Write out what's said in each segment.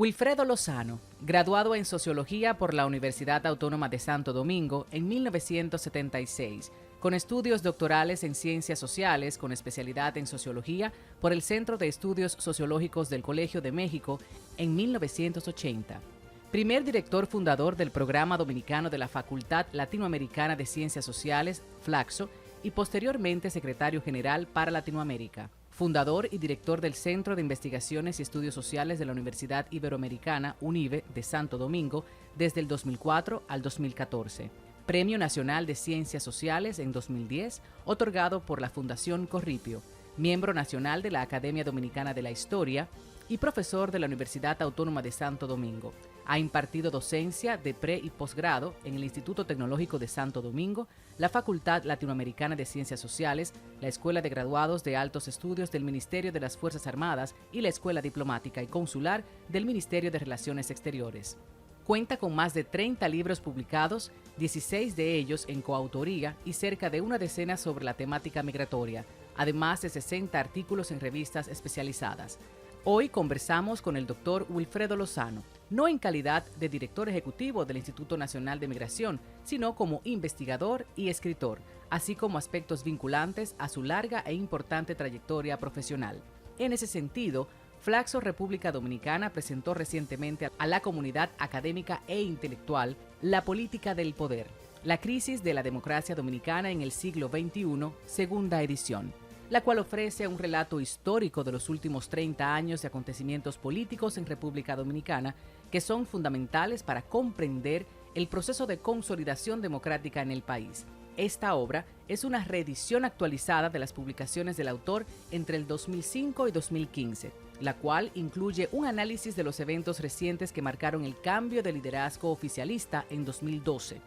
Wilfredo Lozano, graduado en Sociología por la Universidad Autónoma de Santo Domingo en 1976, con estudios doctorales en Ciencias Sociales con especialidad en Sociología por el Centro de Estudios Sociológicos del Colegio de México en 1980. Primer director fundador del Programa Dominicano de la Facultad Latinoamericana de Ciencias Sociales, FLACSO, y posteriormente secretario general para Latinoamérica. Fundador y director del Centro de Investigaciones y Estudios Sociales de la Universidad Iberoamericana, UNIBE, de Santo Domingo, desde el 2004 al 2014. Premio Nacional de Ciencias Sociales en 2010, otorgado por la Fundación Corripio. Miembro nacional de la Academia Dominicana de la Historia y profesor de la Universidad Autónoma de Santo Domingo. Ha impartido docencia de pre- y posgrado en el Instituto Tecnológico de Santo Domingo, la Facultad Latinoamericana de Ciencias Sociales, la Escuela de Graduados de Altos Estudios del Ministerio de las Fuerzas Armadas y la Escuela Diplomática y Consular del Ministerio de Relaciones Exteriores. Cuenta con más de 30 libros publicados, 16 de ellos en coautoría y cerca de una decena sobre la temática migratoria, además de 60 artículos en revistas especializadas. Hoy conversamos con el doctor Wilfredo Lozano, no en calidad de director ejecutivo del Instituto Nacional de Migración, sino como investigador y escritor, así como aspectos vinculantes a su larga e importante trayectoria profesional. En ese sentido, FLACSO República Dominicana presentó recientemente a la comunidad académica e intelectual La política del poder, la crisis de la democracia dominicana en el siglo XXI, segunda edición, la cual ofrece un relato histórico de los últimos 30 años de acontecimientos políticos en República Dominicana que son fundamentales para comprender el proceso de consolidación democrática en el país. Esta obra es una reedición actualizada de las publicaciones del autor entre el 2005 y 2015, la cual incluye un análisis de los eventos recientes que marcaron el cambio de liderazgo oficialista en 2012.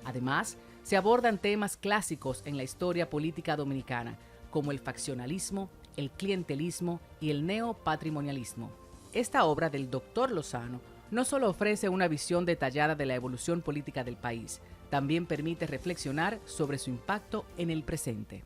Además, se abordan temas clásicos en la historia política dominicana, como el faccionalismo, el clientelismo y el neopatrimonialismo. Esta obra del Dr. Lozano no solo ofrece una visión detallada de la evolución política del país, también permite reflexionar sobre su impacto en el presente.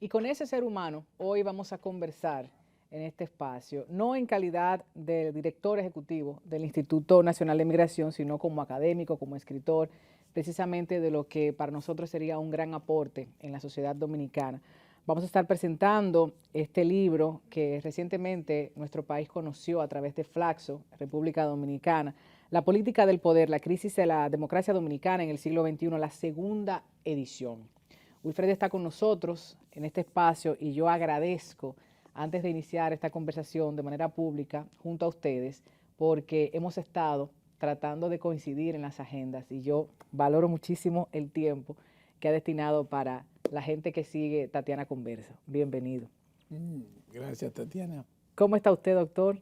Y con ese ser humano, hoy vamos a conversar en este espacio, no en calidad de director ejecutivo del Instituto Nacional de Migración, sino como académico, como escritor, precisamente de lo que para nosotros sería un gran aporte en la sociedad dominicana. Vamos a estar presentando este libro que recientemente nuestro país conoció a través de FLACSO, República Dominicana, La política del poder, la crisis de la democracia dominicana en el siglo XXI, la segunda edición. Wilfredo está con nosotros en este espacio y yo agradezco, antes de iniciar esta conversación de manera pública junto a ustedes, porque hemos estado tratando de coincidir en las agendas y yo valoro muchísimo el tiempo que ha destinado para la gente que sigue Tatiana Conversa. Bienvenido. Gracias, Tatiana. ¿Cómo está usted, doctor?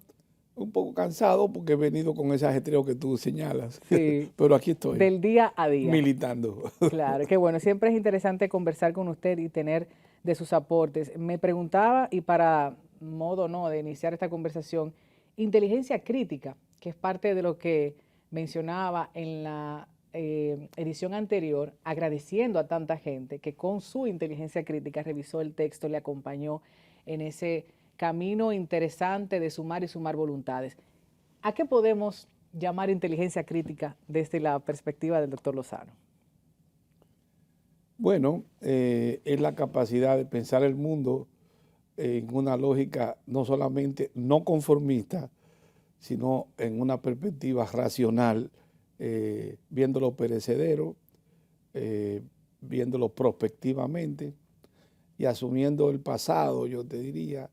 Un poco cansado porque he venido con ese ajetreo que tú señalas, Sí, pero aquí estoy. del día a día. Militando. Claro, qué bueno. Siempre es interesante conversar con usted y tener de sus aportes. Me preguntaba, y para modo no de iniciar esta conversación, inteligencia crítica, que es parte de lo que mencionaba en la edición anterior, agradeciendo a tanta gente que con su inteligencia crítica revisó el texto, le acompañó en ese camino interesante de sumar y sumar voluntades. ¿A qué podemos llamar inteligencia crítica desde la perspectiva del doctor Lozano? Bueno, es la capacidad de pensar el mundo en una lógica no solamente no conformista, sino en una perspectiva racional, viendo lo perecedero, viéndolo prospectivamente y asumiendo el pasado, yo te diría,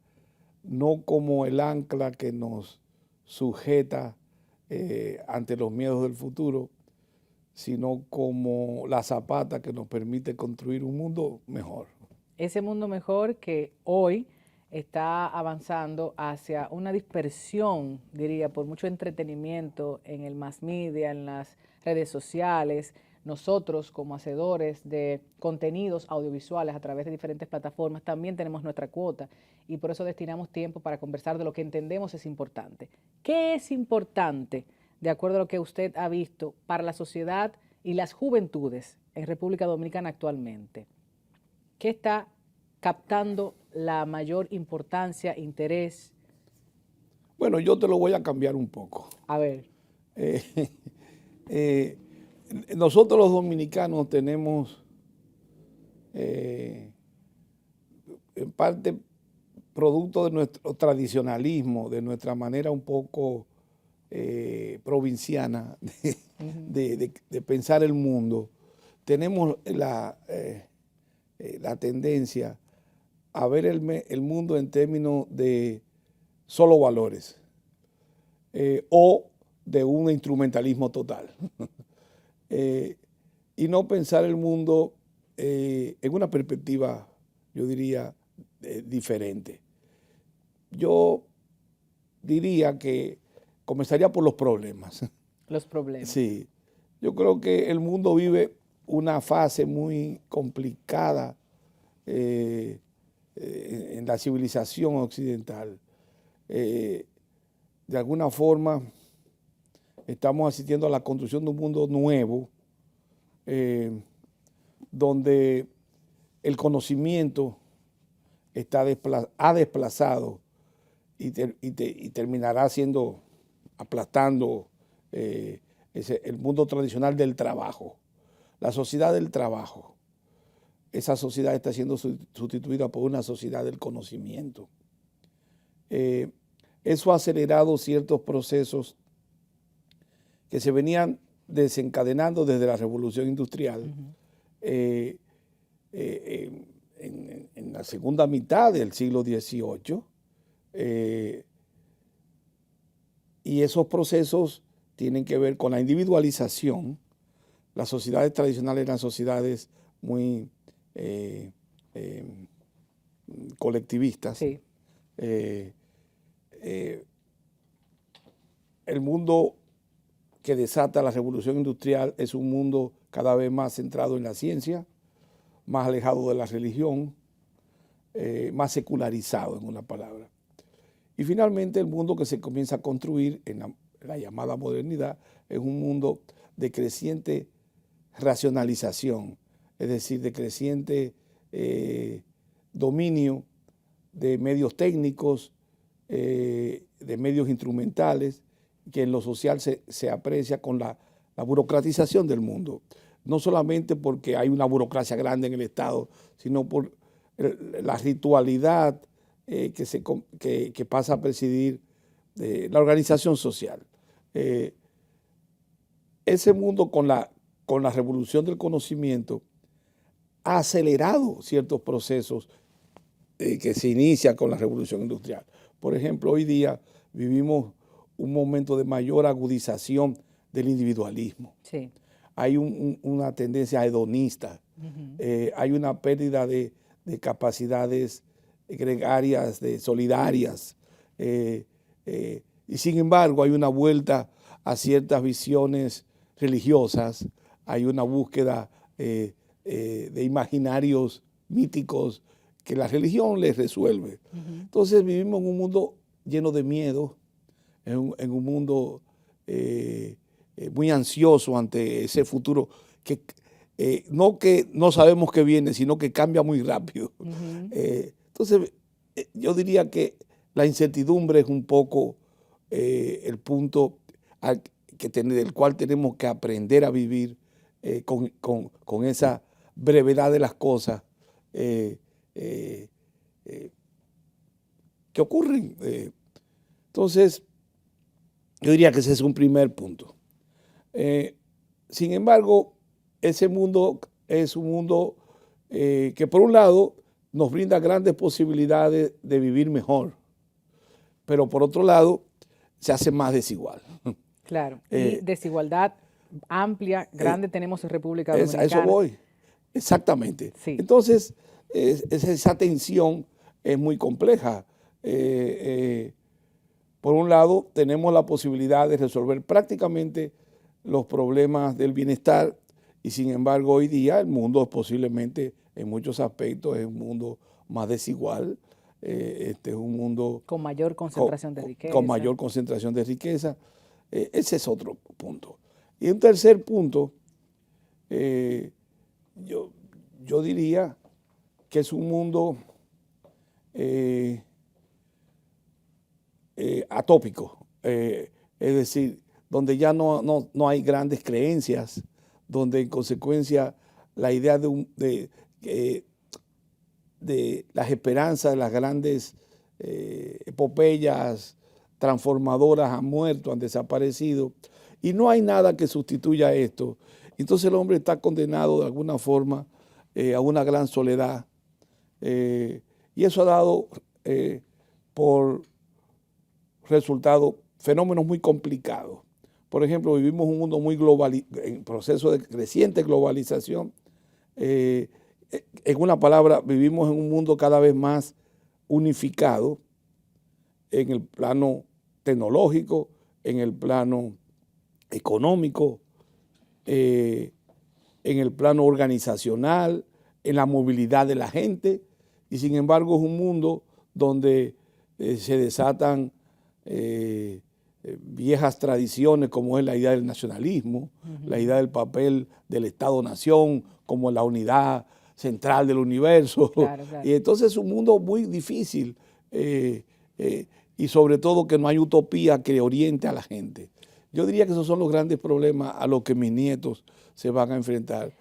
no como el ancla que nos sujeta ante los miedos del futuro, sino como la zapata que nos permite construir un mundo mejor. Ese mundo mejor que hoy está avanzando hacia una dispersión, diría, por mucho entretenimiento en el mass media, en las redes sociales. Nosotros, como hacedores de contenidos audiovisuales a través de diferentes plataformas, también tenemos nuestra cuota y por eso destinamos tiempo para conversar de lo que entendemos es importante. ¿Qué es importante, de acuerdo a lo que usted ha visto, para la sociedad y las juventudes en República Dominicana actualmente? ¿Qué está captando la mayor importancia, interés? Bueno, yo te lo voy a cambiar un poco. A ver. Eh, eh, Nosotros los dominicanos tenemos en parte producto de nuestro tradicionalismo, de nuestra manera un poco provinciana de pensar el mundo, tenemos la tendencia a ver el mundo en términos de solo valores o de un instrumentalismo total. Y no pensar el mundo en una perspectiva, yo diría, diferente. Yo diría que comenzaría por los problemas. Los problemas. Sí, yo creo que el mundo vive una fase muy complicada en la civilización occidental. De alguna forma estamos asistiendo a la construcción de un mundo nuevo donde el conocimiento ha desplazado y terminará aplastando el mundo tradicional del trabajo, la sociedad del trabajo. Esa sociedad está siendo sustituida por una sociedad del conocimiento. Eso ha acelerado ciertos procesos que se venían desencadenando desde la Revolución Industrial. En la segunda mitad del siglo XVIII, y esos procesos tienen que ver con la individualización. Las sociedades tradicionales eran sociedades muy colectivistas. Sí. El mundo que desata la revolución industrial es un mundo cada vez más centrado en la ciencia, más alejado de la religión, más secularizado, en una palabra. Y finalmente el mundo que se comienza a construir en la llamada modernidad es un mundo de creciente racionalización, es decir, de creciente dominio de medios técnicos, de medios instrumentales, que en lo social se aprecia con la burocratización del mundo. No solamente porque hay una burocracia grande en el Estado, sino por la ritualidad que pasa a presidir la organización social. Ese mundo con la revolución del conocimiento ha acelerado ciertos procesos que se inician con la revolución industrial. Por ejemplo, hoy día vivimos un momento de mayor agudización del individualismo. Sí. Hay una tendencia hedonista, hay una pérdida de capacidades gregarias, solidarias, y sin embargo hay una vuelta a ciertas visiones religiosas, hay una búsqueda de imaginarios míticos que la religión les resuelve. Entonces vivimos en un mundo lleno de miedo, en un mundo muy ansioso ante ese futuro que no sabemos qué viene, sino que cambia muy rápido. Entonces, yo diría que la incertidumbre es un poco el punto del cual tenemos que aprender a vivir con esa brevedad de las cosas que ocurren. Entonces, yo diría que ese es un primer punto. Sin embargo, ese mundo es un mundo que por un lado nos brinda grandes posibilidades de vivir mejor, pero por otro lado se hace más desigual. Claro, y desigualdad amplia, grande tenemos en República Dominicana. A eso voy, exactamente. Sí. Entonces, esa tensión es muy compleja. Por un lado, tenemos la posibilidad de resolver prácticamente los problemas del bienestar y sin embargo hoy día el mundo posiblemente en muchos aspectos es un mundo más desigual, es un mundo con mayor concentración de riqueza. Con mayor concentración de riqueza. Ese es otro punto. Y un tercer punto, yo diría que es un mundo eh, atópico, es decir, donde ya no hay grandes creencias, donde en consecuencia la idea de las esperanzas de las grandes epopeyas transformadoras han muerto, han desaparecido, y no hay nada que sustituya esto. Entonces el hombre está condenado de alguna forma a una gran soledad, y eso ha dado por resultado fenómenos muy complicados. Por ejemplo, vivimos un mundo muy global, en proceso de creciente globalización. En una palabra, vivimos en un mundo cada vez más unificado en el plano tecnológico, en el plano económico, en el plano organizacional, en la movilidad de la gente, y sin embargo es un mundo donde se desatan viejas tradiciones como es la idea del nacionalismo, la idea del papel del Estado-Nación como la unidad central del universo. Claro. Y entonces es un mundo muy difícil y sobre todo que no hay utopía que oriente a la gente. Yo diría que esos son los grandes problemas a los que mis nietos se van a enfrentar.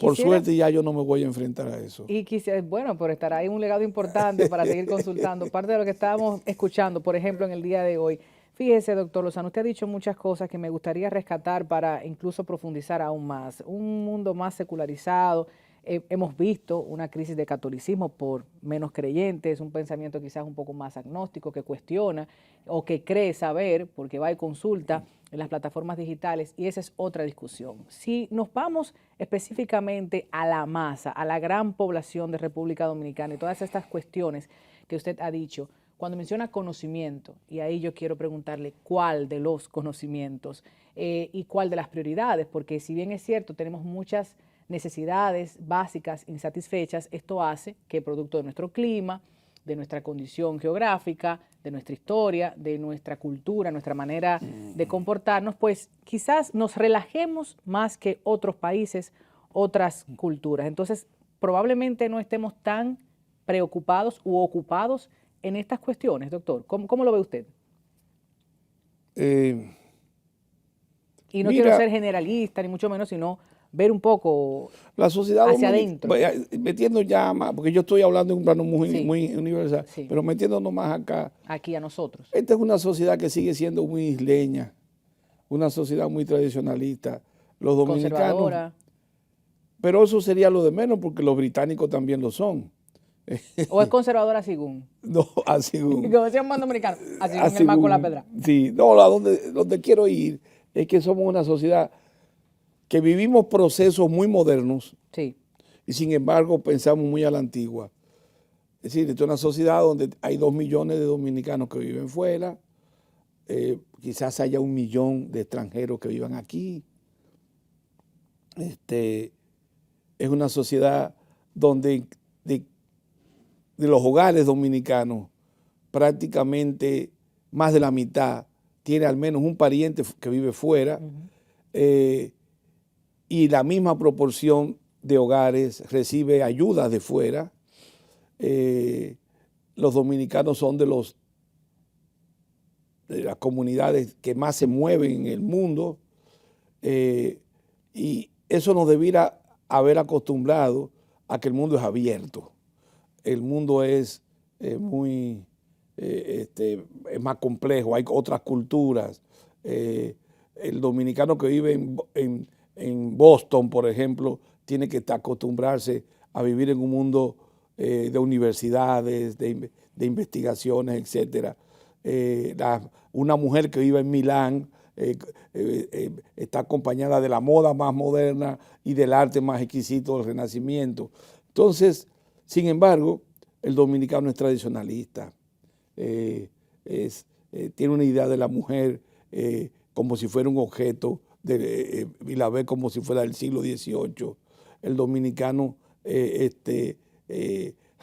Por suerte ya yo no me voy a enfrentar a eso. Y quisiera, bueno, pero estará ahí un legado importante para seguir consultando. Parte de lo que estábamos escuchando, por ejemplo, en el día de hoy. Fíjese, doctor Lozano, usted ha dicho muchas cosas que me gustaría rescatar para incluso profundizar aún más. Un mundo más secularizado. Hemos visto una crisis de catolicismo por menos creyentes, un pensamiento quizás un poco más agnóstico que cuestiona o que cree saber porque va y consulta en las plataformas digitales, y esa es otra discusión. Si nos vamos específicamente a la masa, a la gran población de República Dominicana y todas estas cuestiones que usted ha dicho, cuando menciona conocimiento, y ahí yo quiero preguntarle cuál de los conocimientos y cuál de las prioridades, porque si bien es cierto, tenemos muchas necesidades básicas insatisfechas, esto hace que producto de nuestro clima, de nuestra condición geográfica, de nuestra historia, de nuestra cultura, nuestra manera de comportarnos, pues quizás nos relajemos más que otros países, otras culturas. Entonces, probablemente no estemos tan preocupados u ocupados en estas cuestiones, doctor. ¿Cómo lo ve usted? Y no quiero ser generalista, ni mucho menos, sino ver un poco la sociedad hacia adentro. Metiendo ya más, porque yo estoy hablando en un plano muy universal, pero metiéndonos más acá. Aquí a nosotros. Esta es una sociedad que sigue siendo muy isleña, una sociedad muy tradicionalista. Los dominicanos. Conservadora. Pero eso sería lo de menos, porque los británicos también lo son. ¿O es conservadora según? No, así. Como decían más dominicanos, así en el mar con la pedra. Sí, no, a donde quiero ir es que somos una sociedad que vivimos procesos muy modernos, sí, y sin embargo pensamos muy a la antigua. Es decir, esta es una sociedad donde hay 2 millones de dominicanos que viven fuera, quizás haya 1 millón de extranjeros que vivan aquí. Es una sociedad donde de los hogares dominicanos prácticamente más de la mitad tiene al menos un pariente que vive fuera, y la misma proporción de hogares recibe ayudas de fuera. Los dominicanos son de las comunidades que más se mueven en el mundo, y eso nos debiera haber acostumbrado a que el mundo es abierto. El mundo es es más complejo, hay otras culturas. El dominicano que vive en Boston, por ejemplo, tiene que acostumbrarse a vivir en un mundo de universidades, de investigaciones, etc. Una mujer que vive en Milán está acompañada de la moda más moderna y del arte más exquisito del Renacimiento. Entonces, sin embargo, el dominicano es tradicionalista, tiene una idea de la mujer como si fuera un objeto y la ve como si fuera del siglo XVIII. El dominicano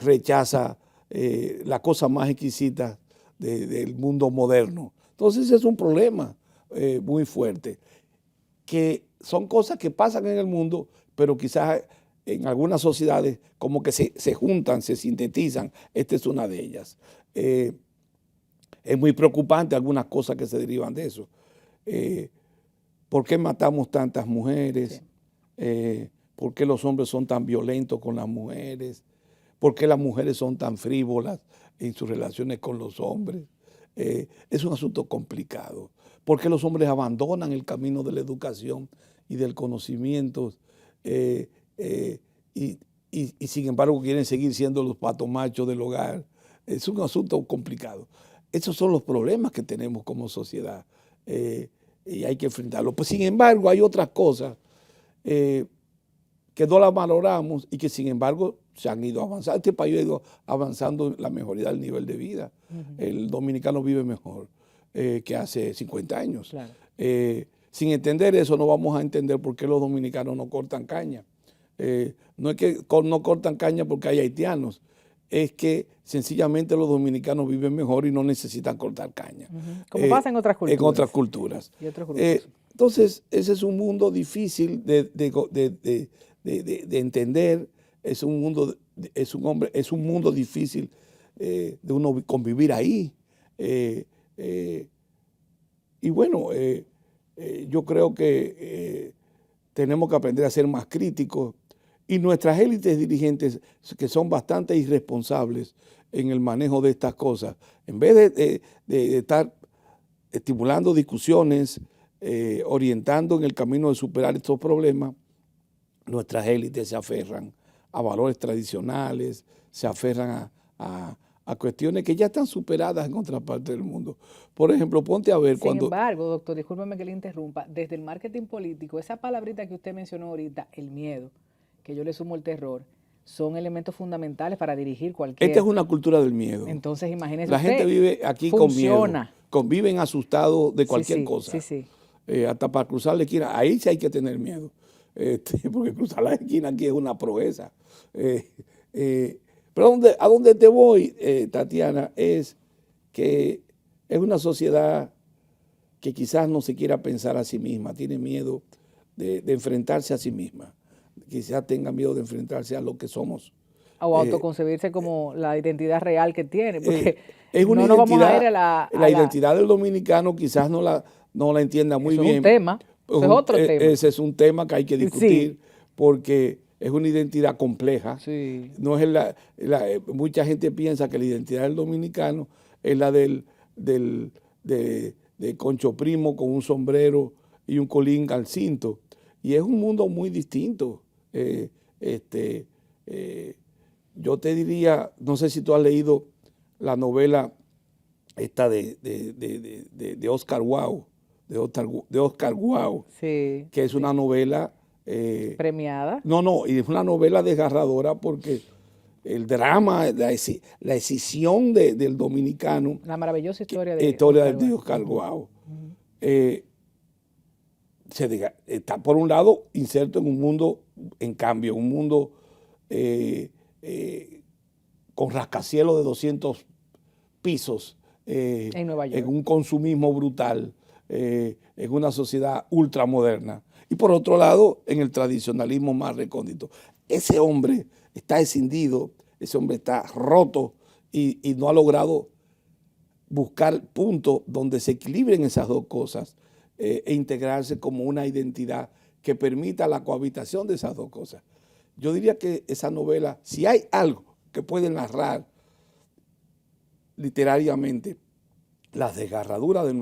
rechaza la cosa más exquisita del mundo moderno. Entonces es un problema muy fuerte, que son cosas que pasan en el mundo, pero quizás en algunas sociedades como que se juntan, se sintetizan. Esta es una de ellas. Es muy preocupante algunas cosas que se derivan de eso. ¿Por qué matamos tantas mujeres? Sí. ¿Por qué los hombres son tan violentos con las mujeres? ¿Por qué las mujeres son tan frívolas en sus relaciones con los hombres? Es un asunto complicado. ¿Por qué los hombres abandonan el camino de la educación y del conocimiento y sin embargo quieren seguir siendo los patos machos del hogar? Es un asunto complicado. Esos son los problemas que tenemos como sociedad y hay que enfrentarlos. Pues, sin embargo, hay otras cosas que no las valoramos y que sin embargo se han ido avanzando. Este país ha ido avanzando en la mejoría del nivel de vida. El dominicano vive mejor que hace 50 años. Claro. Sin entender eso no vamos a entender por qué los dominicanos no cortan caña. No es que no cortan caña porque hay haitianos, es que sencillamente los dominicanos viven mejor y no necesitan cortar caña. Como pasa en otras culturas. En otras culturas. Y otros grupos. Entonces, ese es un mundo difícil de entender, es un mundo difícil de uno convivir ahí. Y bueno, yo creo que tenemos que aprender a ser más críticos y nuestras élites dirigentes, que son bastante irresponsables en el manejo de estas cosas, en vez de estar estimulando discusiones, orientando en el camino de superar estos problemas, nuestras élites se aferran a valores tradicionales, se aferran a cuestiones que ya están superadas en otras partes del mundo. Por ejemplo, ponte a ver cuando... Sin embargo, doctor, discúlpeme que le interrumpa, desde el marketing político, esa palabrita que usted mencionó ahorita, el miedo, que yo le sumo el terror, son elementos fundamentales para dirigir cualquier... Esta es una cultura del miedo. Entonces, imagínese la usted, gente vive aquí funciona. Con miedo, conviven asustados de cualquier cosa. Sí. Hasta para cruzar la esquina, ahí sí hay que tener miedo, porque cruzar la esquina aquí es una proeza. Pero a dónde te voy, Tatiana, es que es una sociedad que quizás no se quiera pensar a sí misma, tiene miedo de enfrentarse a sí misma, quizás tenga miedo de enfrentarse a lo que somos. O autoconcebirse como la identidad real que tiene, porque es una no identidad, nos vamos a ir a la identidad del dominicano quizás no la entienda muy bien. Es un tema, eso es otro tema. Ese es un tema que hay que discutir, porque es una identidad compleja. Sí. No es mucha gente piensa que la identidad del dominicano es la de Concho Primo con un sombrero y un colín al cinto. Y es un mundo muy distinto. Yo te diría, no sé si tú has leído la novela esta de Oscar Wilde, de Oscar Wilde, sí, que es una novela... premiada. No, y es una novela desgarradora porque el drama, la escisión del dominicano. La maravillosa historia de Oscar Wilde. Está por un lado inserto en un mundo en cambio, un mundo con rascacielos de 200 pisos, en Nueva York, en un consumismo brutal, en una sociedad ultramoderna. Y por otro lado, en el tradicionalismo más recóndito. Ese hombre está escindido, ese hombre está roto y no ha logrado buscar puntos donde se equilibren esas dos cosas e integrarse como una identidad que permita la cohabitación de esas dos cosas. Yo diría que esa novela, si hay algo que puede narrar literariamente las desgarraduras de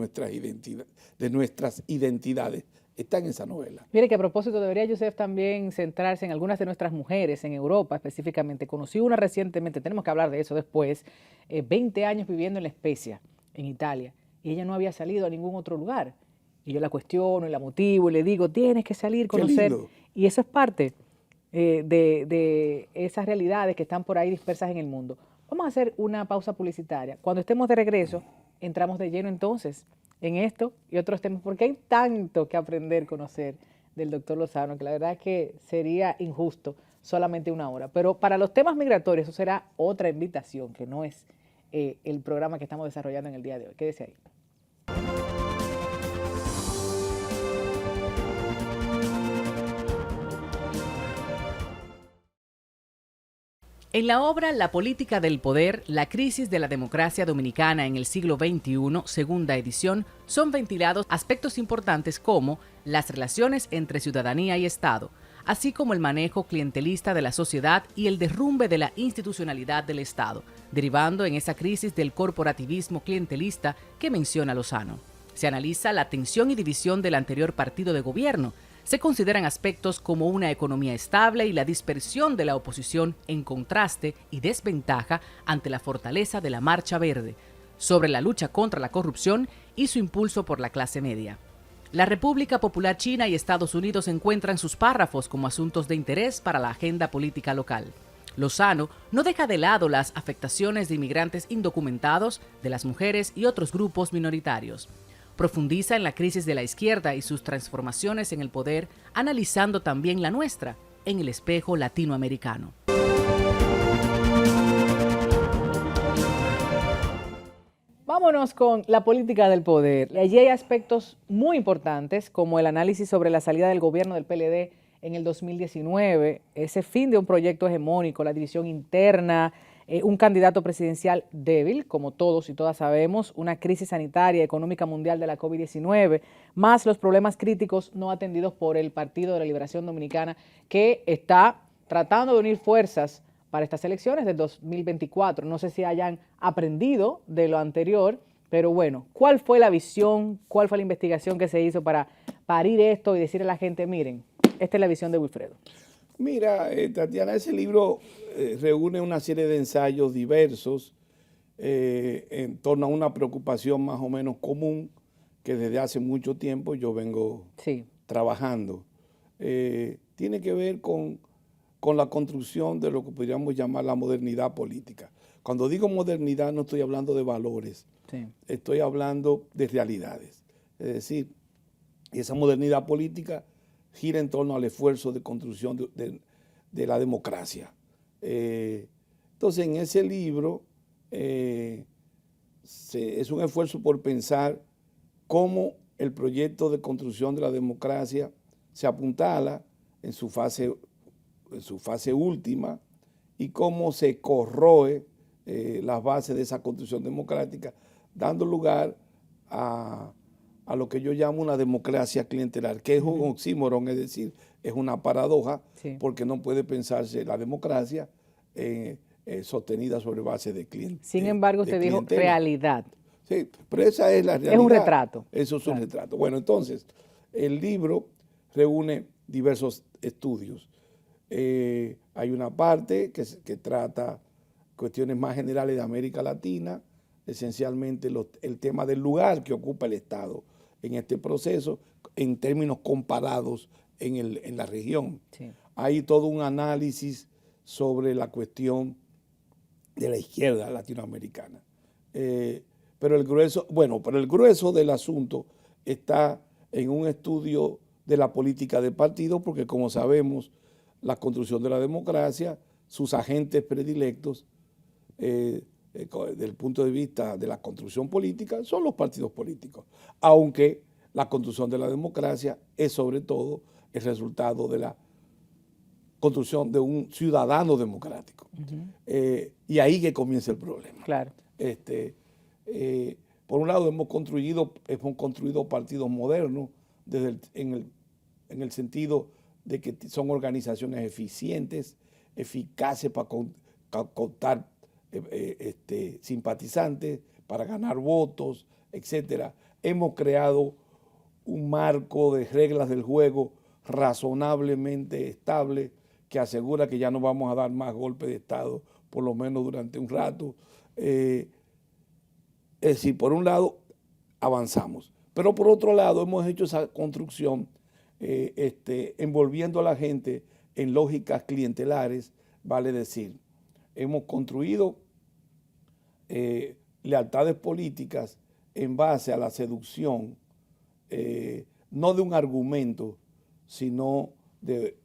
nuestras identidades, está en esa novela. Mire que a propósito debería Yusef también centrarse en algunas de nuestras mujeres en Europa específicamente. Conocí una recientemente, tenemos que hablar de eso después, 20 años viviendo en La Spezia, en Italia, y ella no había salido a ningún otro lugar. Y yo la cuestiono y la motivo y le digo, tienes que salir, conocer. Y eso es parte de esas realidades que están por ahí dispersas en el mundo. Vamos a hacer una pausa publicitaria. Cuando estemos de regreso, entramos de lleno entonces en esto y otros temas, porque hay tanto que aprender, conocer del doctor Lozano, que la verdad es que sería injusto solamente una hora. Pero para los temas migratorios, eso será otra invitación, que no es el programa que estamos desarrollando en el día de hoy. Quédese ahí. En la obra La política del poder, la crisis de la democracia dominicana en el siglo XXI, segunda edición, son ventilados aspectos importantes como las relaciones entre ciudadanía y Estado, así como el manejo clientelista de la sociedad y el derrumbe de la institucionalidad del Estado, derivando en esa crisis del corporativismo clientelista que menciona Lozano. Se analiza la tensión y división del anterior partido de gobierno. Se consideran aspectos como una economía estable y la dispersión de la oposición en contraste y desventaja ante la fortaleza de la Marcha Verde, sobre la lucha contra la corrupción y su impulso por la clase media. La República Popular China y Estados Unidos encuentran sus párrafos como asuntos de interés para la agenda política local. Lozano no deja de lado las afectaciones de inmigrantes indocumentados, de las mujeres y otros grupos minoritarios. Profundiza en la crisis de la izquierda y sus transformaciones en el poder, analizando también la nuestra en el espejo latinoamericano. Vámonos con la política del poder. Allí hay aspectos muy importantes, como el análisis sobre la salida del gobierno del PLD en el 2019, ese fin de un proyecto hegemónico, la división interna, un candidato presidencial débil, como todos y todas sabemos, una crisis sanitaria y económica mundial de la COVID-19, más los problemas críticos no atendidos por el Partido de la Liberación Dominicana, que está tratando de unir fuerzas para estas elecciones del 2024. No sé si hayan aprendido de lo anterior, pero bueno, ¿cuál fue la visión, cuál fue la investigación que se hizo para parir esto y decirle a la gente, miren, esta es la visión de Wilfredo? Mira, Tatiana, ese libro reúne una serie de ensayos diversos en torno a una preocupación más o menos común que desde hace mucho tiempo yo vengo trabajando. Tiene que ver con la construcción de lo que podríamos llamar la modernidad política. Cuando digo modernidad no estoy hablando de valores, estoy hablando de realidades. Es decir, esa modernidad política gira en torno al esfuerzo de construcción de la democracia. Entonces, en ese libro es un esfuerzo por pensar cómo el proyecto de construcción de la democracia se apuntala en su fase última y cómo se corroe las bases de esa construcción democrática, dando lugar a lo que yo llamo una democracia clientelar, que es un oxímoron, es decir, es una paradoja, porque no puede pensarse la democracia sostenida sobre base de clientelar. Sin embargo, usted dijo realidad. Sí, pero esa es la realidad. Es un retrato. Eso es un retrato. Bueno, entonces, el libro reúne diversos estudios. Hay una parte que trata cuestiones más generales de América Latina, esencialmente el tema del lugar que ocupa el Estado en este proceso, en términos comparados en la región. Hay todo un análisis sobre la cuestión de la izquierda latinoamericana. Pero el grueso del asunto está en un estudio de la política de partido, porque como sabemos, la construcción de la democracia, sus agentes predilectos, desde el punto de vista de la construcción política, son los partidos políticos, aunque la construcción de la democracia es sobre todo el resultado de la construcción de un ciudadano democrático. Y ahí que comienza el problema. Claro. Por un lado hemos construido partidos modernos en el sentido de que son organizaciones eficientes, eficaces para contar simpatizantes, para ganar votos, etcétera. Hemos creado un marco de reglas del juego razonablemente estable que asegura que ya no vamos a dar más golpes de Estado, por lo menos durante un rato. Es decir, por un lado avanzamos, pero por otro lado hemos hecho esa construcción envolviendo a la gente en lógicas clientelares, vale decir, hemos construido lealtades políticas en base a la seducción, no de un argumento, sino de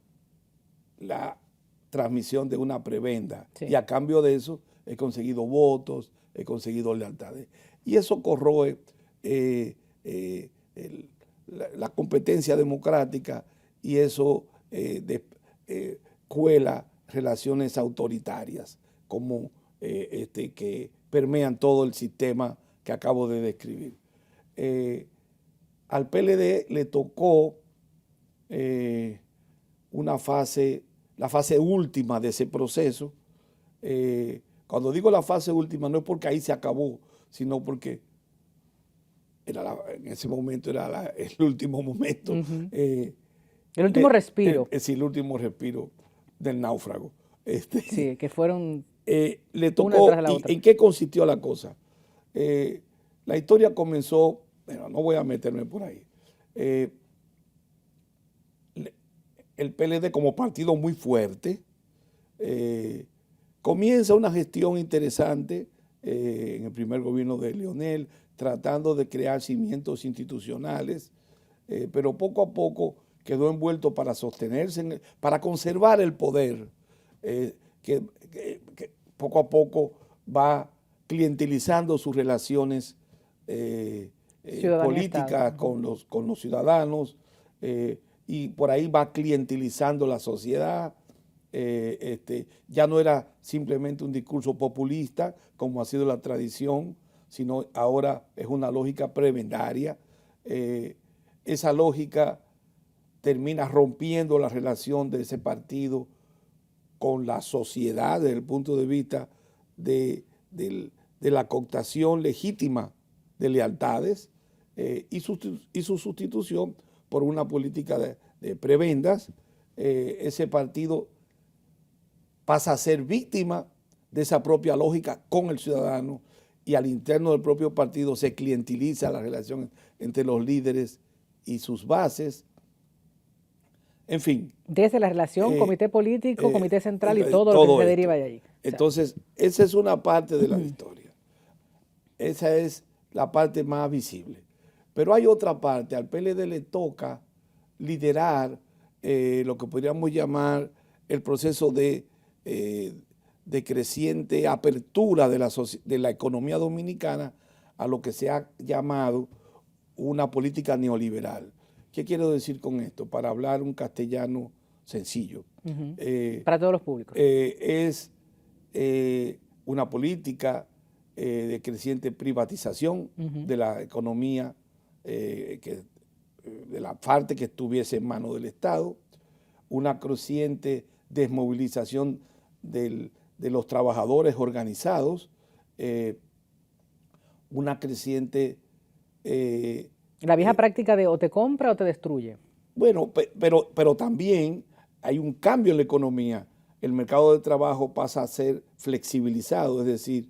la transmisión de una prebenda. Y a cambio de eso he conseguido votos, he conseguido lealtades. Y eso corroe la competencia democrática y eso cuela relaciones autoritarias, como que permean todo el sistema que acabo de describir. Al PLD le tocó la fase última de ese proceso. Cuando digo la fase última, no es porque ahí se acabó, sino porque en ese momento era el último momento. El último respiro. Sí, el último respiro del náufrago. Sí, que fueron le tocó, una tras la otra. ¿En qué consistió la cosa? La historia comenzó, bueno, no voy a meterme por ahí. El PLD como partido muy fuerte comienza una gestión interesante en el primer gobierno de Leonel, tratando de crear cimientos institucionales, pero poco a poco quedó envuelto para sostenerse, para conservar el poder, que poco a poco va clientelizando sus relaciones políticas con los ciudadanos, y por ahí va clientelizando la sociedad. Ya no era simplemente un discurso populista, como ha sido la tradición, sino ahora es una lógica prebendaria. Esa lógica termina rompiendo la relación de ese partido con la sociedad desde el punto de vista de la cooptación legítima de lealtades, y su sustitución por una política de prebendas. Ese partido pasa a ser víctima de esa propia lógica con el ciudadano, y al interno del propio partido se clienteliza la relación entre los líderes y sus bases. En fin. Desde la relación comité político, comité central y todo lo que se deriva de allí. Entonces, esa es una parte de la historia. Esa es la parte más visible. Pero hay otra parte. Al PLD le toca liderar lo que podríamos llamar el proceso de creciente apertura de la economía dominicana a lo que se ha llamado una política neoliberal. ¿Qué quiero decir con esto? Para hablar un castellano sencillo. Para todos los públicos. Es una política de creciente privatización de la economía, de la parte que estuviese en manos del Estado, una creciente desmovilización de los trabajadores organizados, una creciente... la vieja práctica de o te compra o te destruye. Bueno, pero también hay un cambio en la economía. El mercado de trabajo pasa a ser flexibilizado, es decir,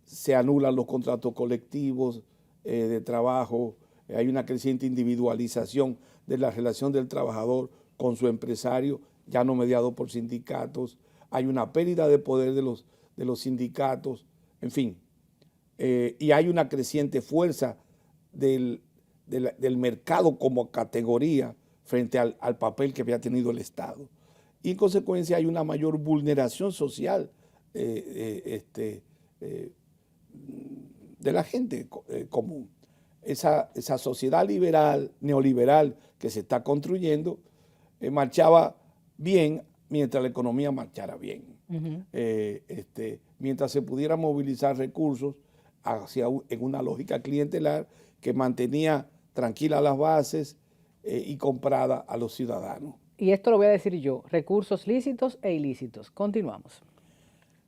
se anulan los contratos colectivos de trabajo, hay una creciente individualización de la relación del trabajador con su empresario, ya no mediado por sindicatos, hay una pérdida de poder de los sindicatos, en fin, y hay una creciente fuerza del mercado como categoría frente al papel que había tenido el Estado. Y en consecuencia hay una mayor vulneración social de la gente común. Esa sociedad liberal, neoliberal que se está construyendo, marchaba bien mientras la economía marchara bien. Mientras se pudiera movilizar recursos en una lógica clientelar que mantenía tranquilas las bases y comprada a los ciudadanos. Y esto lo voy a decir yo, recursos lícitos e ilícitos. Continuamos.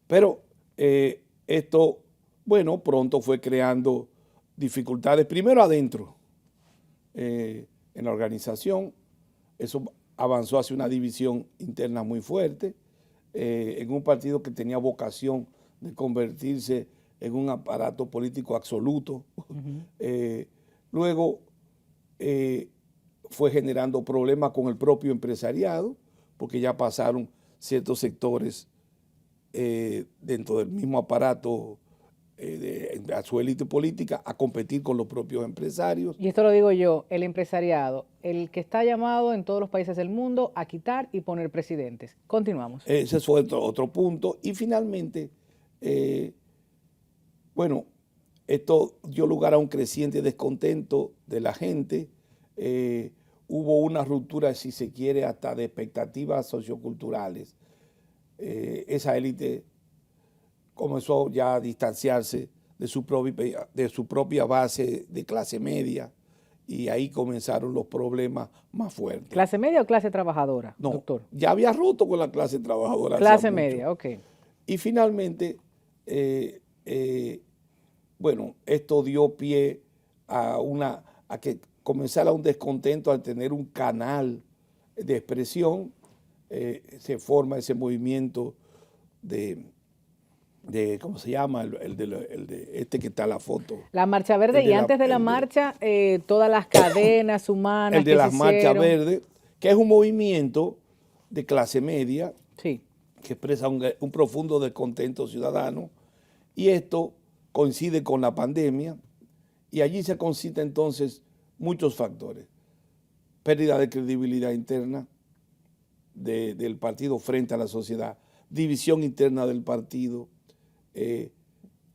Pero esto, bueno, pronto fue creando dificultades, primero adentro, en la organización. Eso avanzó hacia una división interna muy fuerte, en un partido que tenía vocación de convertirse en un aparato político absoluto. Luego fue generando problemas con el propio empresariado, porque ya pasaron ciertos sectores dentro del mismo aparato a su élite política a competir con los propios empresarios. Y esto lo digo yo, el empresariado, el que está llamado en todos los países del mundo a quitar y poner presidentes. Continuamos. Ese fue otro punto. Y finalmente, bueno, esto dio lugar a un creciente descontento de la gente, hubo una ruptura, si se quiere, hasta de expectativas socioculturales. Esa élite comenzó ya a distanciarse de su propia base de clase media, y ahí comenzaron los problemas más fuertes. ¿Clase media o clase trabajadora, No, doctor? ya había roto con la clase trabajadora. Clase media, ok. Y finalmente, bueno, esto dio pie a que comenzara un descontento al tener un canal de expresión. Se forma ese movimiento de ¿cómo se llama? El de este que está en la foto. La Marcha Verde, y antes de la marcha, todas las cadenas humanas el de las marchas verdes, que es un movimiento de clase media, sí, que expresa un profundo descontento ciudadano, y esto coincide con la pandemia, y allí se concita entonces muchos factores: pérdida de credibilidad interna del partido frente a la sociedad, división interna del partido,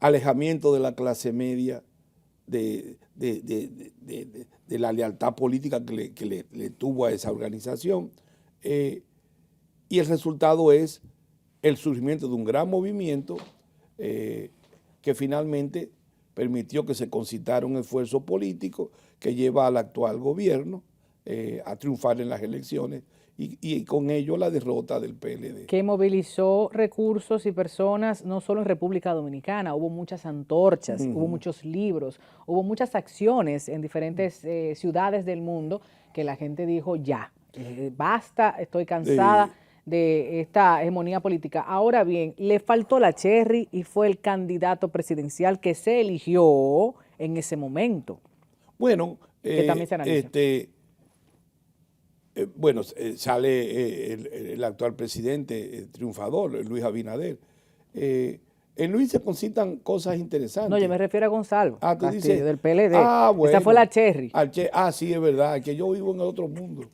alejamiento de la clase media de la lealtad política que le tuvo a esa organización, y el resultado es el surgimiento de un gran movimiento que finalmente permitió que se concitara un esfuerzo político que lleva al actual gobierno a triunfar en las elecciones, y con ello la derrota del PLD. Que movilizó recursos y personas no solo en República Dominicana, hubo muchas antorchas, hubo muchos libros, hubo muchas acciones en diferentes ciudades del mundo que la gente dijo ya, basta, estoy cansada de esta hegemonía política. Ahora bien, le faltó la cherry y fue el candidato presidencial que se eligió en ese momento. Bueno, que también se analiza. Bueno, sale el actual presidente triunfador, Luis Abinader. En Luis se concitan cosas interesantes. No, yo me refiero a Gonzalo tú Castillo, dices, del PLD. Bueno, esa fue la cherry. Sí, es verdad, que yo vivo en el otro mundo.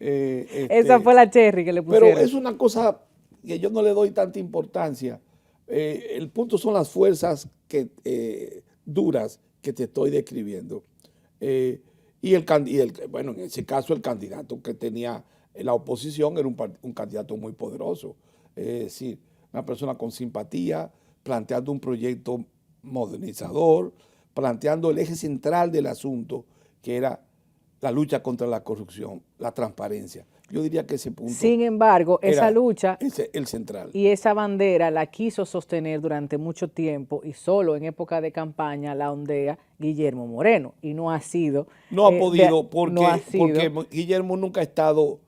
Esa fue la cherry que le pusieron. Pero es una cosa que yo no le doy tanta importancia. El punto son las fuerzas duras que te estoy describiendo. Bueno, en ese caso el candidato que tenía la oposición era un candidato muy poderoso, es decir, una persona con simpatía, planteando un proyecto modernizador, planteando el eje central del asunto, que era la lucha contra la corrupción, la transparencia. Yo diría que ese punto. Sin embargo, esa lucha el central. Y esa bandera la quiso sostener durante mucho tiempo, y solo en época de campaña la ondea Guillermo Moreno, y no ha sido. No ha podido, porque Guillermo nunca ha estado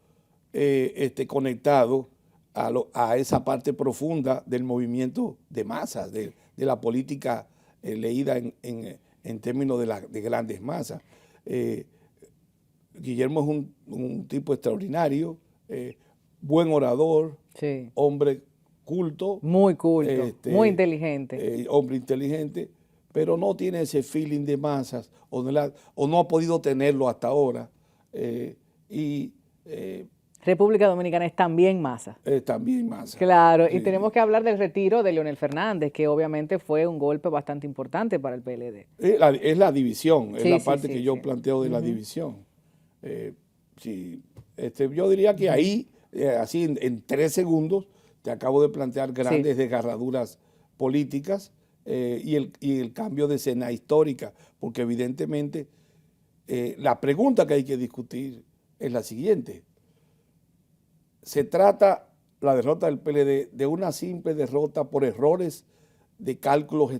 conectado a esa parte profunda del movimiento de masas, de la política leída en términos de grandes masas. Guillermo es un tipo extraordinario, buen orador, sí, hombre culto. Muy culto, muy inteligente. Hombre inteligente, pero no tiene ese feeling de masas, o no ha podido tenerlo hasta ahora. República Dominicana es también masa. También masa. Claro, y tenemos que hablar del retiro de Leonel Fernández, que obviamente fue un golpe bastante importante para el PLD. Es la división, es la parte que yo planteo de la división. Yo diría que ahí, así en 3 segundos, te acabo de plantear grandes desgarraduras políticas y el cambio de escena histórica, porque evidentemente la pregunta que hay que discutir es la siguiente: ¿se trata la derrota del PLD de una simple derrota por errores de cálculos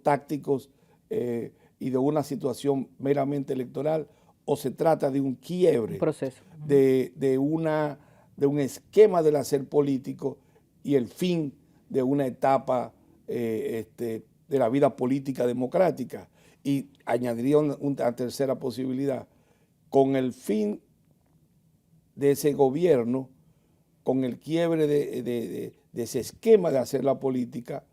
tácticos y de una situación meramente electoral, o se trata de un quiebre, un proceso, de un esquema del hacer político y el fin de una etapa de la vida política democrática? Y añadiría una tercera posibilidad: con el fin de ese gobierno, con el quiebre de ese esquema de hacer la política,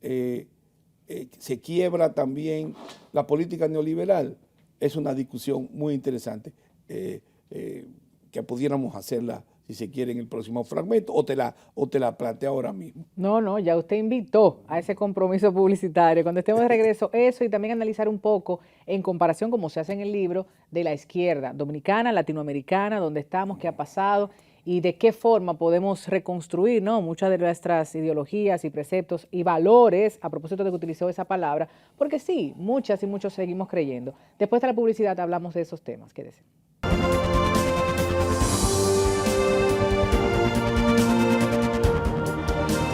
se quiebra también la política neoliberal. Es una discusión muy interesante que pudiéramos hacerla si se quiere, en el próximo fragmento, o te la planteo ahora mismo. No, ya usted invitó a ese compromiso publicitario. Cuando estemos de regreso, eso y también analizar un poco en comparación, como se hace en el libro, de la izquierda dominicana, latinoamericana, dónde estamos, qué ha pasado y de qué forma podemos reconstruir, ¿no?, muchas de nuestras ideologías y preceptos y valores, a propósito de que utilizó esa palabra, porque sí, muchas y muchos seguimos creyendo. Después de la publicidad hablamos de esos temas. Quédese.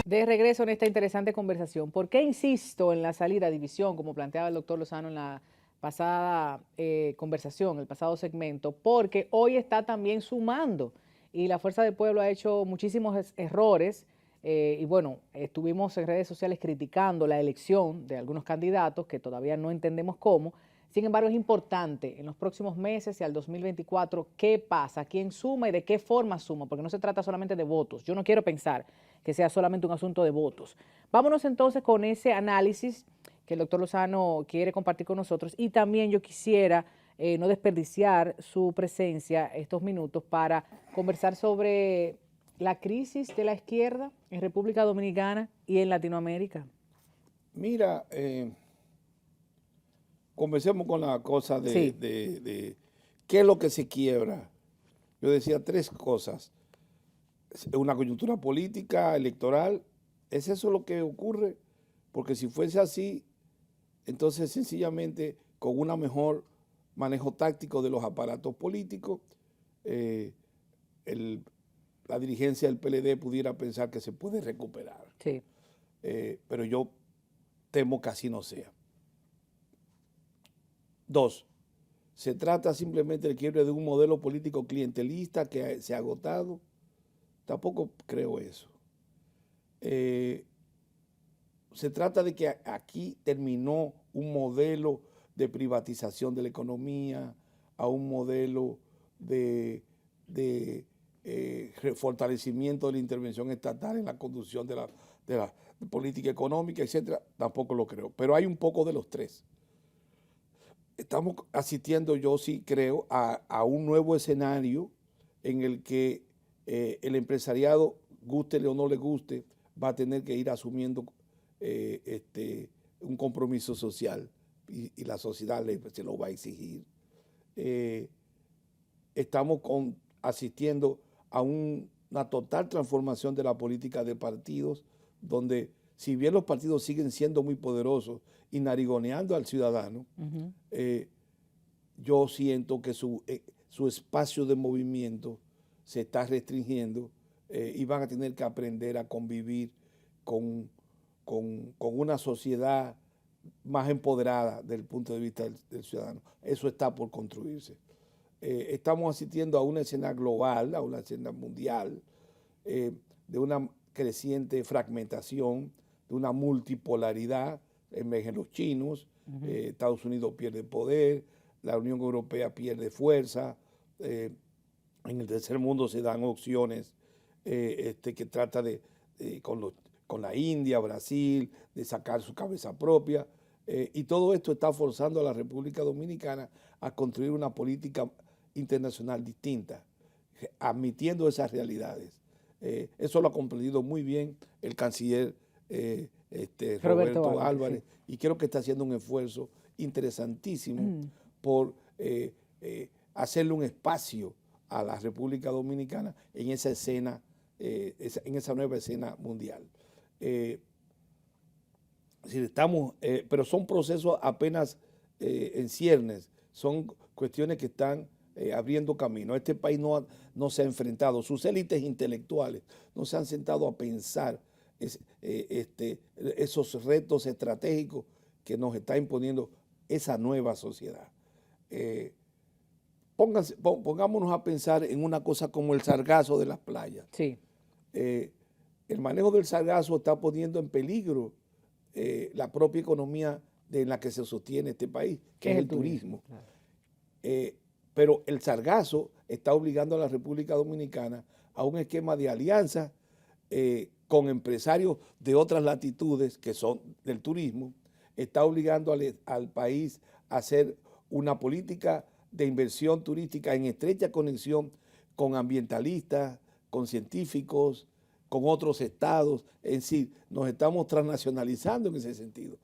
De regreso en esta interesante conversación. ¿Por qué insisto en la salida, división, como planteaba el doctor Lozano en la pasada conversación, el pasado segmento? Porque hoy está también sumando y la Fuerza del Pueblo ha hecho muchísimos errores y bueno, estuvimos en redes sociales criticando la elección de algunos candidatos que todavía no entendemos cómo. Sin embargo, es importante en los próximos meses y al 2024 qué pasa, quién suma y de qué forma suma, porque no se trata solamente de votos. Yo no quiero pensar que sea solamente un asunto de votos. Vámonos entonces con ese análisis que el doctor Lozano quiere compartir con nosotros y también yo quisiera no desperdiciar su presencia estos minutos para conversar sobre la crisis de la izquierda en República Dominicana y en Latinoamérica. Mira, comencemos con la cosa Sí. de qué es lo que se quiebra. Yo decía tres cosas. Una coyuntura política, electoral. ¿Es eso lo que ocurre? Porque si fuese así, entonces sencillamente con un mejor manejo táctico de los aparatos políticos, la dirigencia del PLD pudiera pensar que se puede recuperar. Sí. Pero yo temo que así no sea. Dos, se trata simplemente del quiebre de un modelo político clientelista que se ha agotado. Tampoco creo eso. Se trata de que aquí terminó un modelo de privatización de la economía, a un modelo de fortalecimiento de la intervención estatal en la conducción de la política económica, etcétera. Tampoco lo creo. Pero hay un poco de los tres. Estamos asistiendo, yo sí creo, a un nuevo escenario en el que el empresariado, gústele o no le guste, va a tener que ir asumiendo un compromiso social y la sociedad se lo va a exigir. Estamos asistiendo a una total transformación de la política de partidos, donde si bien los partidos siguen siendo muy poderosos y narigoneando al ciudadano, yo siento que su espacio de movimiento se está restringiendo y van a tener que aprender a convivir con una sociedad más empoderada desde el punto de vista del ciudadano. Eso está por construirse. Estamos asistiendo a una escena global, a una escena mundial, de una creciente fragmentación, de una multipolaridad. Emergen los chinos, Estados Unidos pierde poder, la Unión Europea pierde fuerza, en el tercer mundo se dan opciones que trata con la India, Brasil, de sacar su cabeza propia, y todo esto está forzando a la República Dominicana a construir una política internacional distinta, admitiendo esas realidades. Eso lo ha comprendido muy bien el canciller Roberto Álvarez, sí. Y creo que está haciendo un esfuerzo interesantísimo por hacerle un espacio a la República Dominicana en esa escena, en esa nueva escena mundial. Pero son procesos apenas en ciernes, son cuestiones que están abriendo camino. Este país no se ha enfrentado, sus élites intelectuales no se han sentado a pensar esos retos estratégicos que nos está imponiendo esa nueva sociedad. Pongámonos a pensar en una cosa como el sargazo de las playas. Sí. El manejo del sargazo está poniendo en peligro la propia economía en la que se sostiene este país, que es el turismo. Claro. Pero el sargazo está obligando a la República Dominicana a un esquema de alianza con empresarios de otras latitudes que son del turismo, está obligando al país a hacer una política de inversión turística en estrecha conexión con ambientalistas, con científicos, con otros estados, en sí, nos estamos transnacionalizando en ese sentido.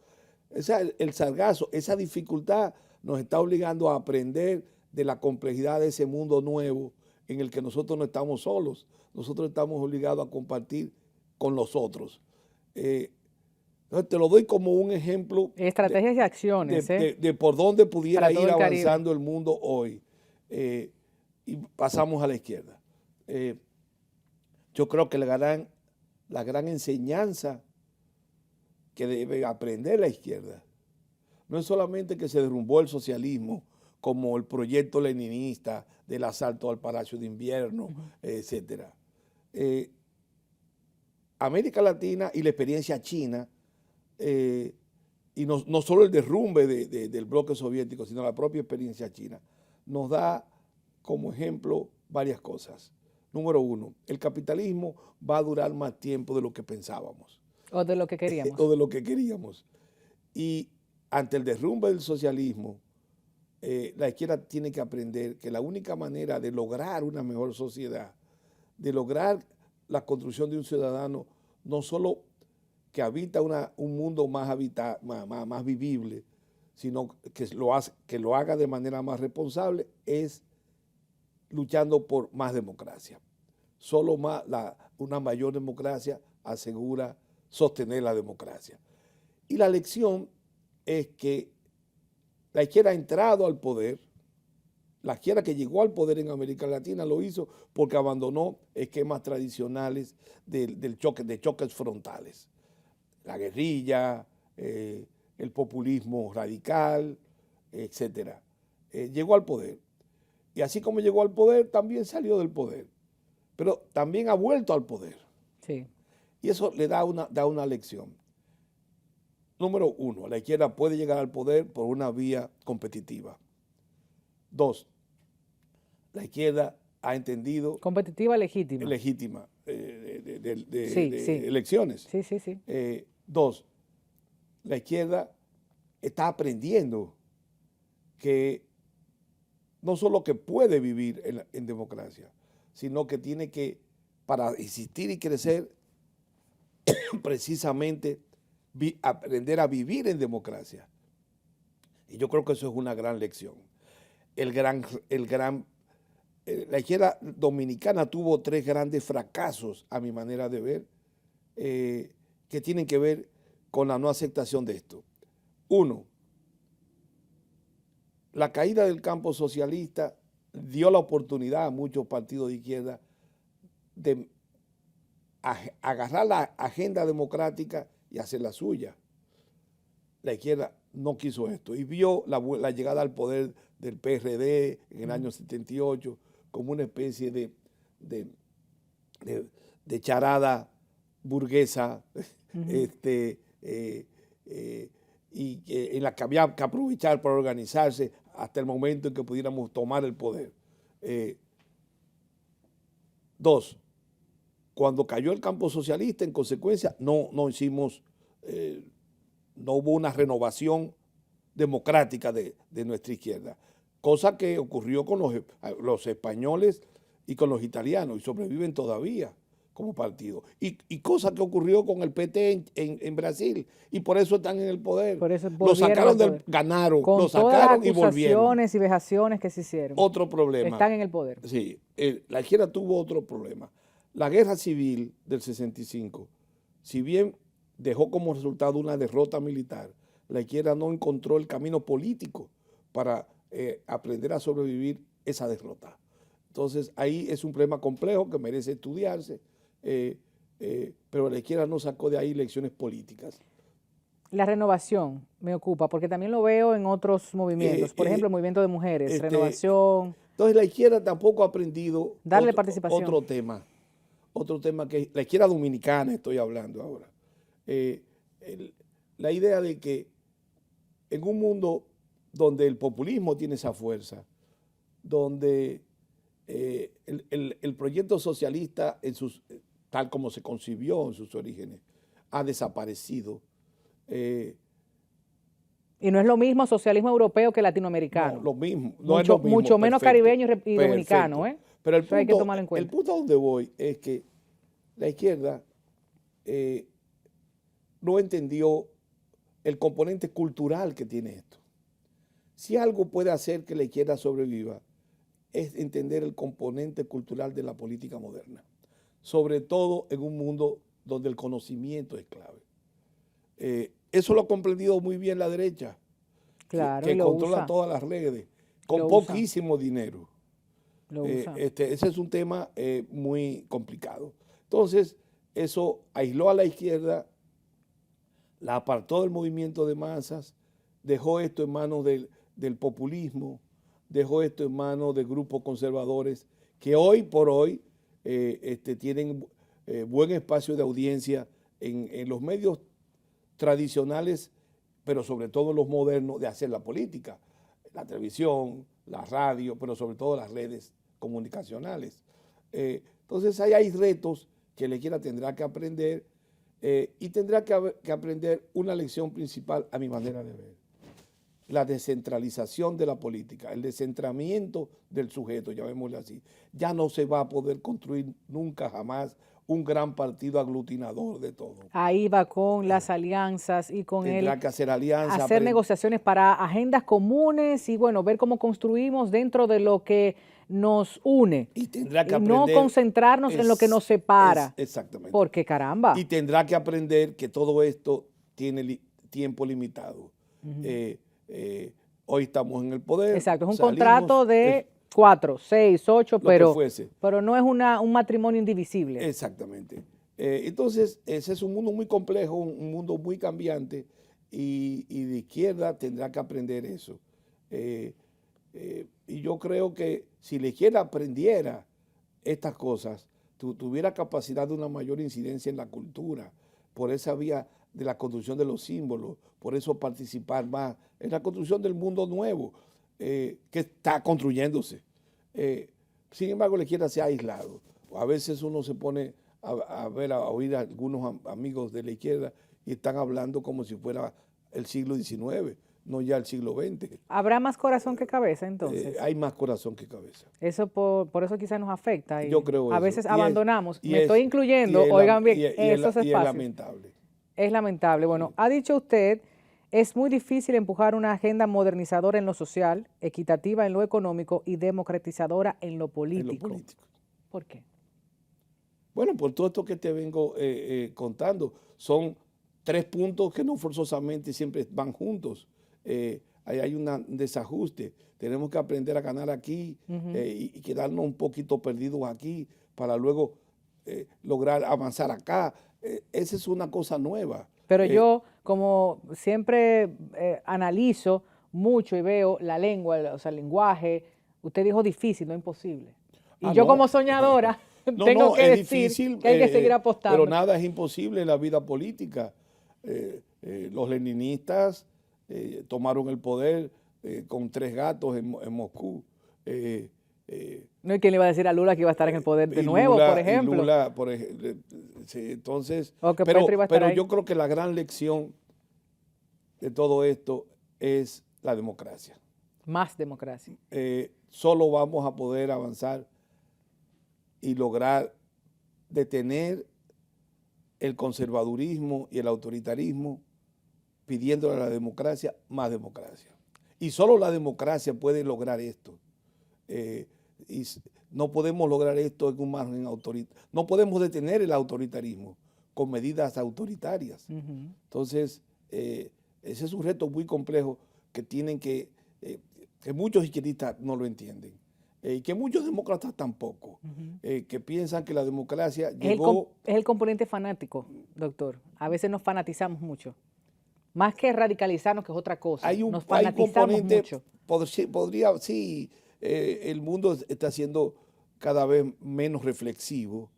El sargazo, esa dificultad nos está obligando a aprender de la complejidad de ese mundo nuevo en el que nosotros no estamos solos, nosotros estamos obligados a compartir con los otros. Entonces te lo doy como un ejemplo estrategias y acciones de por dónde pudiera ir avanzando el mundo hoy. Y pasamos a la izquierda. Yo creo que la gran enseñanza que debe aprender la izquierda no es solamente que se derrumbó el socialismo como el proyecto leninista del asalto al Palacio de Invierno, etcétera. América Latina y la experiencia china, y no solo el derrumbe del bloque soviético, sino la propia experiencia china, nos da como ejemplo varias cosas. Número uno, el capitalismo va a durar más tiempo de lo que pensábamos. O de lo que queríamos. O de lo que queríamos. Y ante el derrumbe del socialismo, la izquierda tiene que aprender que la única manera de lograr una mejor sociedad, de lograr la construcción de un ciudadano, no solo que habita un mundo más vivible, sino que lo haga de manera más responsable, es luchando por más democracia. Solo una mayor democracia asegura sostener la democracia. Y la lección es que la izquierda ha entrado al poder, la izquierda que llegó al poder en América Latina lo hizo porque abandonó esquemas tradicionales de choques frontales. La guerrilla, el populismo radical, etcétera. Llegó al poder. Y así como llegó al poder, también salió del poder. Pero también ha vuelto al poder. Sí. Y eso le da una lección. Número uno, la izquierda puede llegar al poder por una vía competitiva. Dos, la izquierda ha entendido... Competitiva, legítima. Legítima, de elecciones. Sí, sí, sí. Dos, la izquierda está aprendiendo que no solo que puede vivir en democracia, sino que tiene que, para existir y crecer, precisamente aprender a vivir en democracia. Y yo creo que eso es una gran lección. La izquierda dominicana tuvo 3 grandes fracasos, a mi manera de ver, que tienen que ver con la no aceptación de esto. Uno, la caída del campo socialista dio la oportunidad a muchos partidos de izquierda de agarrar la agenda democrática y hacer la suya. La izquierda no quiso esto y vio la llegada al poder del PRD en el año 78 como una especie de charada burguesa, y en la que había que aprovechar para organizarse hasta el momento en que pudiéramos tomar el poder. Dos, cuando cayó el campo socialista, en consecuencia, no hubo una renovación democrática de nuestra izquierda, cosa que ocurrió con los españoles y con los italianos, y sobreviven todavía como partido. Y cosa que ocurrió con el PT en Brasil, y por eso están en el poder. Por eso lo sacaron ganaron, con lo sacaron y volvieron. Con todas las acusaciones y vejaciones que se hicieron. Otro problema. Están en el poder. Sí, la izquierda tuvo otro problema. La guerra civil del 65, si bien dejó como resultado una derrota militar, la izquierda no encontró el camino político para aprender a sobrevivir esa derrota. Entonces ahí es un problema complejo que merece estudiarse, pero la izquierda no sacó de ahí lecciones políticas. La renovación me ocupa, porque también lo veo en otros movimientos, por ejemplo, el movimiento de mujeres, renovación. Entonces la izquierda tampoco ha aprendido darle participación. Otro tema que la izquierda dominicana estoy hablando ahora. La idea de que en un mundo donde el populismo tiene esa fuerza, donde el proyecto socialista, tal como se concibió en sus orígenes, ha desaparecido. Y no es lo mismo socialismo europeo que latinoamericano. No, lo mismo. No es lo mismo. Mucho menos caribeño y dominicano. Pero Eso hay que tomarlo en el cuenta. punto a donde voy es que la izquierda no entendió el componente cultural que tiene esto. Si algo puede hacer que la izquierda sobreviva, es entender el componente cultural de la política moderna, sobre todo en un mundo donde el conocimiento es clave. Eso lo ha comprendido muy bien la derecha, Claro, que y lo controla usa. todas las redes, con Lo usa. poquísimo dinero. Lo usa. Ese es un tema muy complicado. Entonces, eso aisló a la izquierda, la apartó del movimiento de masas, dejó esto en manos del populismo, dejó esto en manos de grupos conservadores que hoy por hoy tienen buen espacio de audiencia en los medios tradicionales, pero sobre todo los modernos de hacer la política, la televisión, la radio, pero sobre todo las redes comunicacionales. Entonces ahí hay retos que la izquierda tendrá que aprender y tendrá que aprender una lección principal a mi manera de ver. La descentralización de la política, el descentramiento del sujeto, llamémosle así. Ya no se va a poder construir nunca jamás un gran partido aglutinador de todo. Ahí va con las alianzas y con Tendrá que hacer alianzas. hacer negociaciones para agendas comunes y bueno, ver cómo construimos dentro de lo que nos une. Y tendrá que y no aprender, concentrarnos en lo que nos separa. Exactamente. Porque caramba. Y tendrá que aprender que todo esto tiene tiempo limitado. Hoy estamos en el poder. Exacto, es un salimos, contrato de 4, 6, 8, pero no es un matrimonio indivisible. Exactamente. Entonces, ese es un mundo muy complejo, un mundo muy cambiante y de izquierda tendrá que aprender eso. Y yo creo que si la izquierda aprendiera estas cosas, tuviera capacidad de una mayor incidencia en la cultura, por esa vía de la construcción de los símbolos, por eso participar más en la construcción del mundo nuevo que está construyéndose. Sin embargo, la izquierda se ha aislado. A veces uno se pone a oír a algunos amigos de la izquierda y están hablando como si fuera el siglo XIX, no ya el siglo XX. ¿Habrá más corazón que cabeza entonces? Hay más corazón que cabeza. Eso por eso quizás nos afecta. Y yo creo a eso. veces abandonamos. Me estoy incluyendo, oigan bien, esos espacios. Y es lamentable. Es lamentable. Bueno, ha dicho usted, es muy difícil empujar una agenda modernizadora en lo social, equitativa en lo económico y democratizadora en lo político. ¿Por qué? Bueno, por todo esto que te vengo contando, son 3 puntos que no forzosamente siempre van juntos. Hay un desajuste. Tenemos que aprender a ganar aquí y quedarnos un poquito perdidos aquí para luego lograr avanzar acá. Esa es una cosa nueva. Pero yo, como siempre analizo mucho y veo la lengua, o sea, el lenguaje, usted dijo difícil, no imposible. Y yo como soñadora tengo que decir difícil, que hay que seguir apostando. Pero nada es imposible en la vida política. Los leninistas tomaron el poder con 3 gatos en Moscú. No, ¿y quién le iba a decir a Lula que iba a estar en el poder de nuevo, por ejemplo? Lula, sí, entonces, pero yo creo que la gran lección de todo esto es la democracia. Más democracia. Solo vamos a poder avanzar y lograr detener el conservadurismo y el autoritarismo pidiéndole a la democracia más democracia. Y solo la democracia puede lograr esto. Y no podemos lograr esto en un margen autoritario. No podemos detener el autoritarismo con medidas autoritarias. Entonces, ese es un reto muy complejo que tienen que muchos izquierdistas no lo entienden. Y que muchos demócratas tampoco, que piensan que la democracia llegó... Es el componente fanático, doctor. A veces nos fanatizamos mucho. Más que radicalizarnos, que es otra cosa. Nos fanatizamos mucho. Podría, sí, el mundo está siendo cada vez menos reflexivo,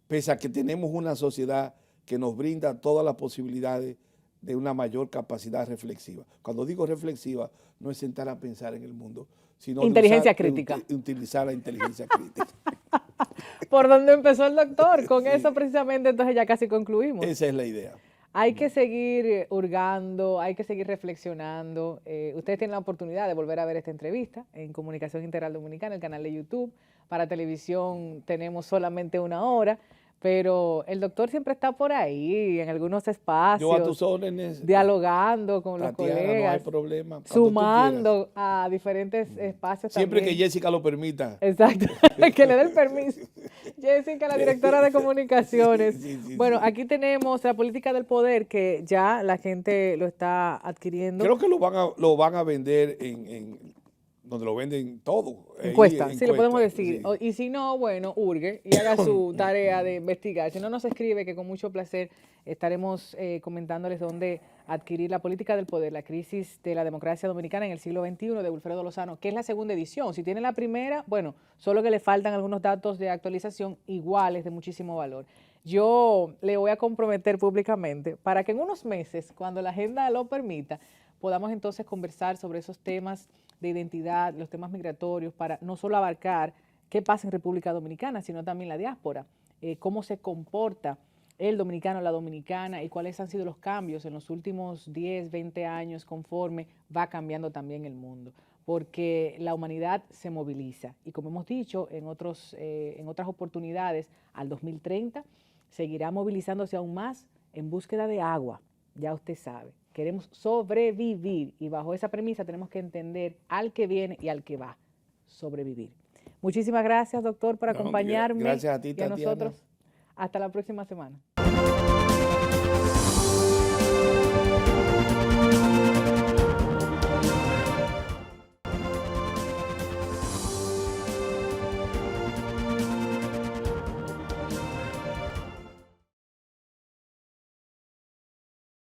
pese a que tenemos una sociedad que nos brinda todas las posibilidades de una mayor capacidad reflexiva. Cuando digo reflexiva, no es sentar a pensar en el mundo, sino inteligencia crítica. Utilizar la inteligencia crítica. ¿Por dónde empezó el doctor? Con eso precisamente entonces ya casi concluimos. Esa es la idea. Hay que seguir hurgando, hay que seguir reflexionando. Ustedes tienen la oportunidad de volver a ver esta entrevista en Comunicación Integral Dominicana, el canal de YouTube. Para televisión tenemos solamente 1 hora, pero el doctor siempre está por ahí, en algunos espacios. Yo a tus órdenes. Dialogando con los colegas. No hay problema. Sumando a diferentes espacios siempre también. que Jessica lo permita. Exacto, que le dé el permiso. Jessica, la directora de comunicaciones. Sí, bueno, aquí tenemos la política del poder, que ya la gente lo está adquiriendo. Creo que lo van a vender en donde lo venden todo. Encuesta, sí, lo podemos decir. Sí. Y si no, bueno, hurgue y haga su tarea de investigar. Si no, nos escribe, que con mucho placer estaremos comentándoles dónde adquirir la política del poder, la crisis de la democracia dominicana en el siglo XXI, de Wilfredo Lozano, que es la segunda edición. Si tiene la primera, bueno, solo que le faltan algunos datos de actualización iguales de muchísimo valor. Yo le voy a comprometer públicamente para que en unos meses, cuando la agenda lo permita, podamos entonces conversar sobre esos temas de identidad, los temas migratorios, para no solo abarcar qué pasa en República Dominicana, sino también la diáspora, cómo se comporta el dominicano, la dominicana, y cuáles han sido los cambios en los últimos 10, 20 años conforme va cambiando también el mundo, porque la humanidad se moviliza y, como hemos dicho en otras oportunidades, al 2030 seguirá movilizándose aún más en búsqueda de agua, ya usted sabe. Queremos sobrevivir y bajo esa premisa tenemos que entender al que viene y al que va, sobrevivir. Muchísimas gracias, doctor, por acompañarme. Gracias a ti, Tatiana. Y a nosotros. Hasta la próxima semana.